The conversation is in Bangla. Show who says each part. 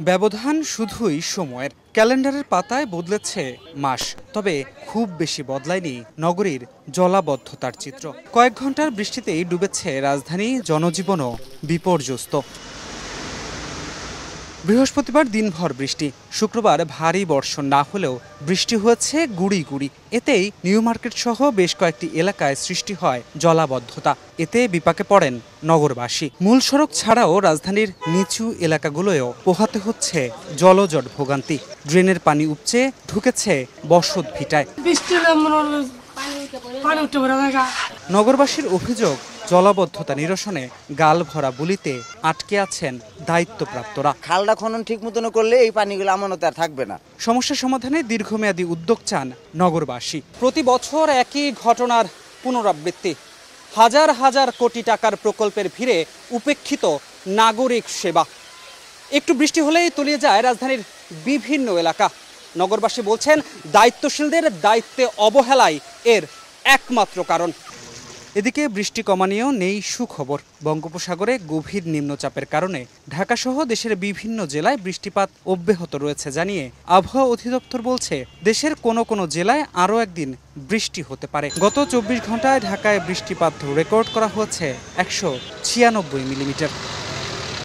Speaker 1: ব্যবধান শুধুই সময়ের। ক্যালেন্ডারের পাতায় বদলেছে মাস, তবে খুব বেশি বদলায়নি নগরীর জলাবদ্ধতার চিত্র। কয়েক ঘন্টার বৃষ্টিতেই ডুবেছে রাজধানী, জনজীবনও বিপর্যস্ত। বৃহস্পতিবার দিনভর বৃষ্টি, শুক্রবার ভারী বর্ষণ না হলেও বৃষ্টি হয়েছে গুড়ি গুড়ি। এতেই নিউ মার্কেট সহ বেশ কয়েকটি এলাকায় সৃষ্টি হয় জলাবদ্ধতা। এতে বিপাকে পড়েন নগরবাসী। মূল সড়ক ছাড়াও রাজধানীর নিচু এলাকাগুলোয়ও পোহাতে হচ্ছে জলজট ভোগান্তি। ড্রেনের পানি উপচে ঢুকেছে বসত ভিটায়। নগরবাসীর অভিযোগ, জলাবদ্ধতা নিরসনে গাল ভরা বুলিতে আটকে আছেন দায়িত্বপ্রাপ্তরা।
Speaker 2: খালটা খনন ঠিক মতন করলে এই পানিগুলো আমানত আর থাকবে না।
Speaker 1: সমস্যা সমাধানে দীর্ঘমেয়াদী উদ্যোগ চান নগরবাসী। প্রতি বছর একই ঘটনার পুনরাবৃত্তি। হাজার হাজার কোটি টাকার প্রকল্পের ভিড়ে উপেক্ষিত নাগরিক সেবা। একটু বৃষ্টি হলেই তলিয়ে যায় রাজধানীর বিভিন্ন এলাকা। নগরবাসী বলছেন, দায়িত্বশীলদের দায়িত্বে অবহেলাই এর একমাত্র কারণ। এদিকে বৃষ্টি কমানিয়েও নেই সুখবর। বঙ্গোপসাগরে গভীর নিম্নচাপের কারণে ঢাকাসহ দেশের বিভিন্ন জেলায় বৃষ্টিপাত অব্যাহত রয়েছে জানিয়ে আবহাওয়া অধিদপ্তর বলছে, দেশের কোনো কোনো জেলায় আরও একদিন বৃষ্টি হতে পারে। গত 24 ঘন্টায় ঢাকায় বৃষ্টিপাত রেকর্ড করা হয়েছে 196 মিলিমিটার।